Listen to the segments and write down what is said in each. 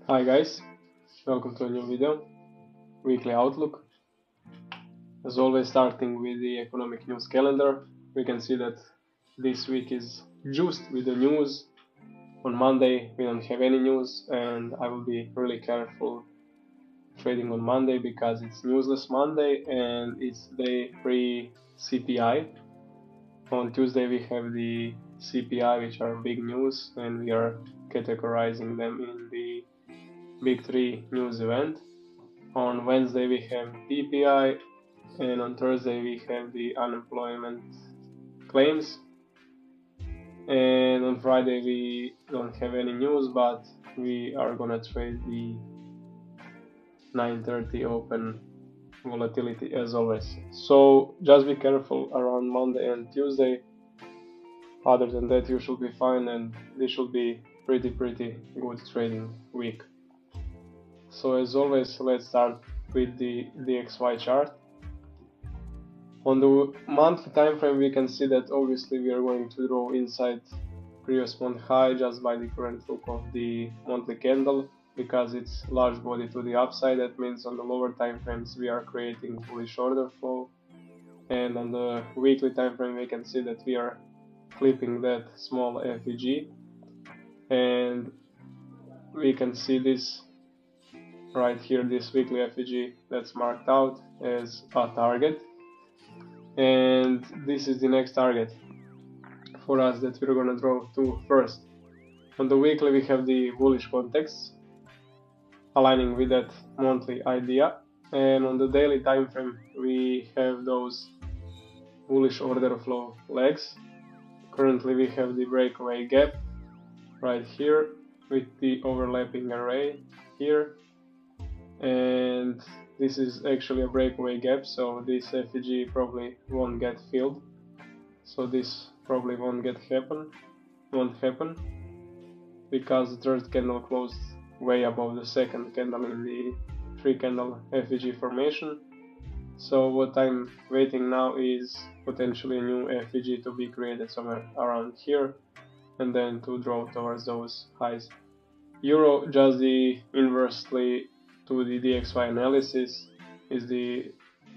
Hi guys, welcome to a new video, weekly outlook. As always, starting with the economic news calendar, we can see that this week is juiced with the news. On Monday we don't have any news, and I will be really careful trading on Monday because it's newsless Monday and it's day pre-CPI. On Tuesday we have the CPI, which are big news, and we are categorizing them in the big three news event. On Wednesday we have PPI, and on Thursday we have the unemployment claims, and on Friday we don't have any news, but we are gonna trade the 9:30 open volatility as always. So just be careful around Monday and Tuesday. Other than that, you should be fine, and this should be pretty good trading week. So as always, let's start with the DXY chart. On the monthly time frame, we can see that obviously we are going to draw inside previous month high just by the current look of the monthly candle, because it's large body to the upside. That means on the lower time frames we are creating bullish order flow, and on the weekly time frame we can see that we are flipping that small FEG, and we can see this right here, this weekly FEG that's marked out as a target, and this is the next target for us that we're gonna draw to first. On the weekly we have the bullish context aligning with that monthly idea, and on the daily time frame we have those bullish order flow legs. Currently we have the breakaway gap right here with the overlapping array here, and this is actually a breakaway gap, so this FEG probably won't get filled, so this probably won't happen because the third candle closed way above the second candle in the three candle FEG formation. So what I'm waiting now is potentially a new FEG to be created somewhere around here, and then to draw towards those highs. Euro, just the inversely to the DXY analysis, is the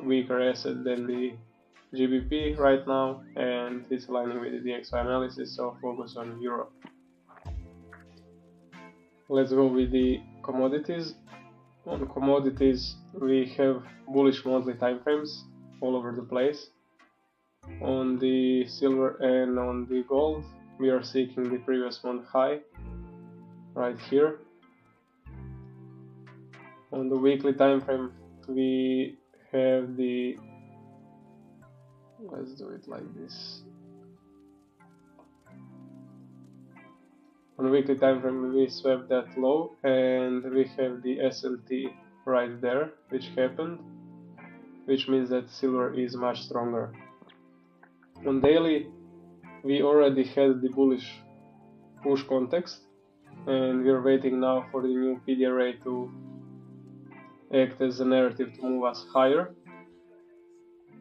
weaker asset than the GBP right now, and it's aligning with the DXY analysis, so focus on Euro. Let's go with the commodities. On commodities we have bullish monthly time frames all over the place. On the silver and on the gold we are seeking the previous month high right here. On the weekly time frame we have the, let's do it like this. On the weekly time frame we swept that low, and we have the SLT right there, which happened, which means that silver is much stronger. On daily we already had the bullish push context, and we are waiting now for the new PD array to act as a narrative to move us higher,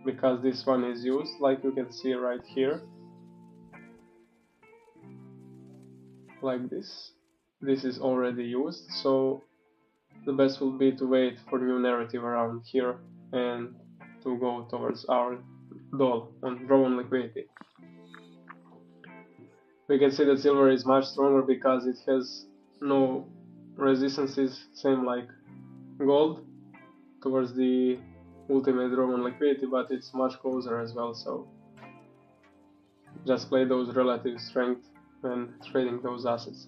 because this one is used, like you can see right here, like this. This is already used, so the best will be to wait for new narrative around here and to go towards our doll on drawn liquidity. We can see that silver is much stronger because it has no resistances, same like gold, towards the ultimate drawn liquidity, but it's much closer as well, so just play those relative strength when trading those assets.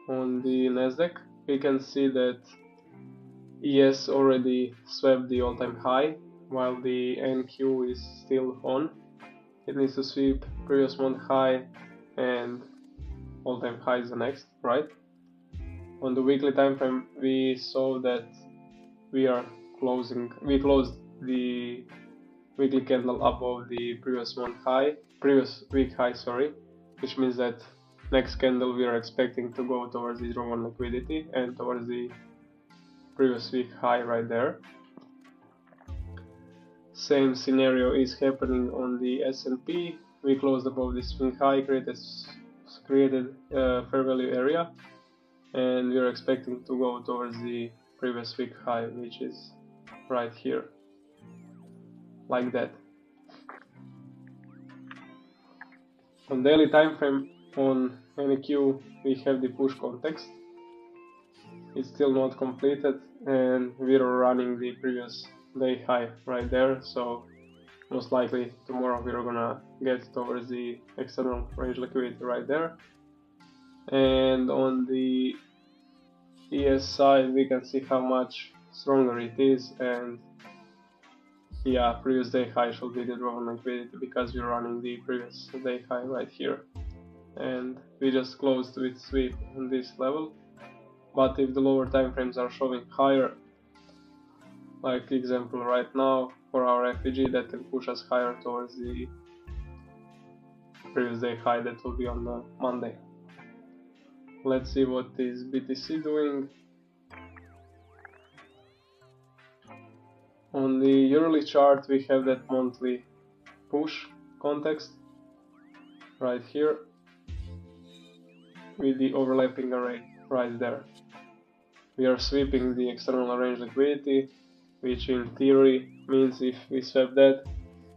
On the Nasdaq we can see that ES already swept the all-time high, while the NQ is still on. It needs to sweep previous month high and all-time high is the next, right? On the weekly time frame we saw that we closed the weekly candle above the previous week high, which means that next candle we are expecting to go towards the drawn liquidity and towards the previous week high right there. Same scenario is happening on the S&P. we closed above this swing high, created a fair value area, and we are expecting to go towards the previous week high, which is right here, like that. On daily time frame on NQ we have the push context. It's still not completed, and we're running the previous day high right there, so most likely tomorrow we're gonna get towards the external range liquidity right there. And on the ES side we can see how much stronger it is, and yeah, previous day high should be the drawn liquidity because we're running the previous day high right here, and we just closed with sweep on this level. But if the lower time frames are showing higher, like example right now for our FEG, that can push us higher towards the previous day high that will be on Monday. Let's see what is BTC doing. On the yearly chart we have that monthly push context right here with the overlapping array right there. We are sweeping the external range liquidity, which in theory means if we swap that,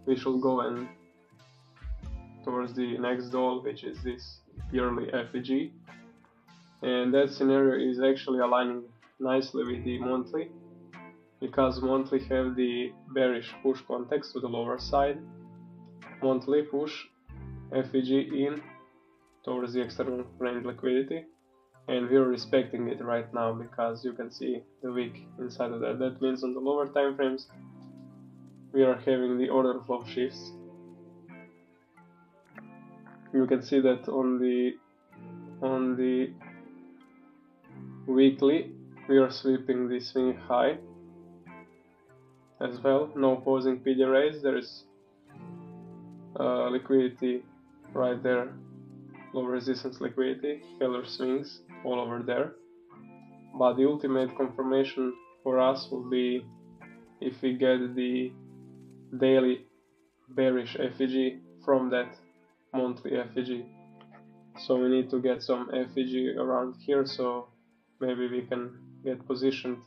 we should go and towards the next doll, which is this yearly FEG, and that scenario is actually aligning nicely with the monthly, because monthly have the bearish push context to the lower side. Monthly push FEG in towards the external range liquidity, and we're respecting it right now because you can see the wick inside of that. That means on the lower time frames we are having the order flow shifts. You can see that on the weekly we are sweeping the swing high as well, no opposing PD raise, there is liquidity right there, low resistance liquidity, killer swings all over there. But the ultimate confirmation for us will be if we get the daily bearish FEG from that monthly FEG. So we need to get some FEG around here, so maybe we can get positioned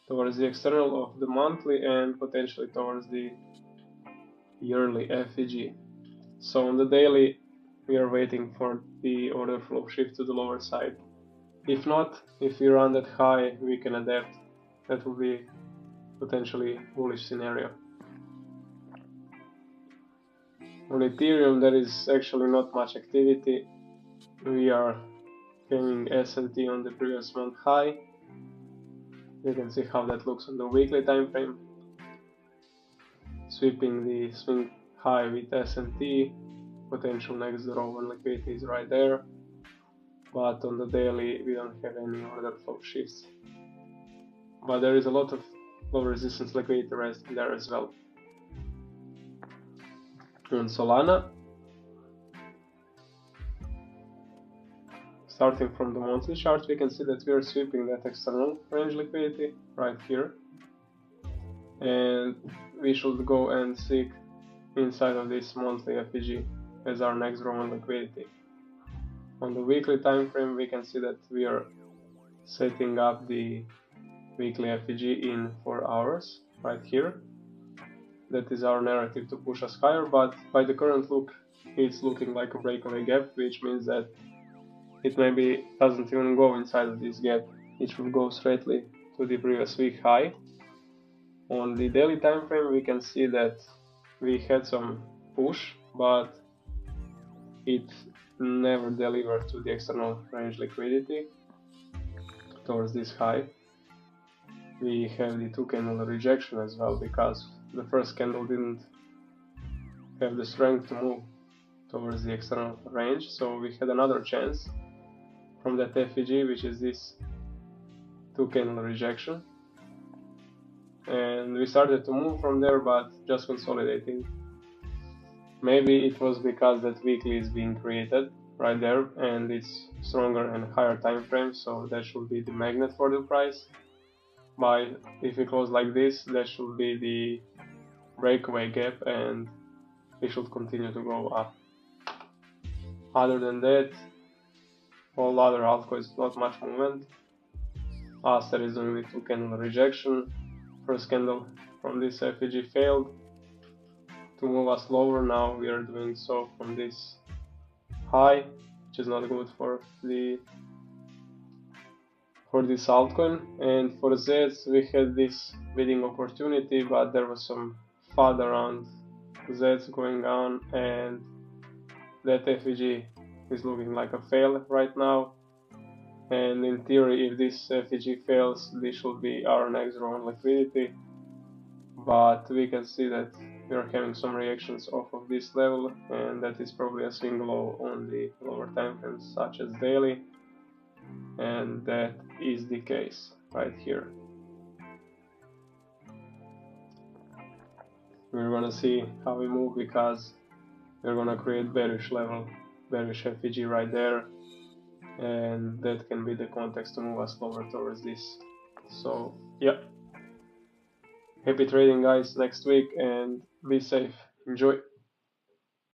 towards the external of the monthly and potentially towards the yearly FEG. So on the daily we are waiting for the order flow shift to the lower side. If not, if we run that high, we can adapt. That will be potentially bullish scenario. On Ethereum there is actually not much activity. We are having S&T on the previous month high. You can see how that looks on the weekly time frame. Sweeping the swing high with S&T, potential next draw and liquidity is right there. But on the daily we don't have any order flow shifts. But there is a lot of low resistance liquidity resting there as well. On Solana, starting from the monthly chart, we can see that we are sweeping that external range liquidity right here, and we should go and seek inside of this monthly FEG as our next drawn liquidity. On the weekly time frame we can see that we are setting up the weekly FEG in 4 hours right here. That is our narrative to push us higher, but by the current look it's looking like a breakaway gap, which means that it maybe doesn't even go inside of this gap. It should go straightly to the previous week high. On the daily time frame we can see that we had some push, but it never delivered to the external range liquidity towards this high. We have the 2 candle rejection as well, because the first candle didn't have the strength to move towards the external range, so we had another chance from that FEG, which is this 2 candle rejection, and we started to move from there, but just consolidating. Maybe it was because that weekly is being created right there and it's stronger and higher time frame, so that should be the magnet for the price. But if we close like this, that should be the breakaway gap, and we should continue to go up. Other than that, all other altcoins not much movement. Aster is doing the 2 candle rejection. First candle from this FEG failed to move us lower. Now we are doing so from this high, which is not good for this altcoin. And for Zs we had this bidding opportunity, but there was some FUD around Zs going on, and that FEG is looking like a fail right now. And in theory, if this FEG fails, this should be our next row on liquidity. But we can see that we are having some reactions off of this level, and that is probably a swing low on the lower time frames such as daily, and that is the case right here. We're gonna see how we move, because we're gonna create bearish level, bearish FEG right there, and that can be the context to move us lower towards this. So yeah, happy trading guys next week, and be safe, enjoy.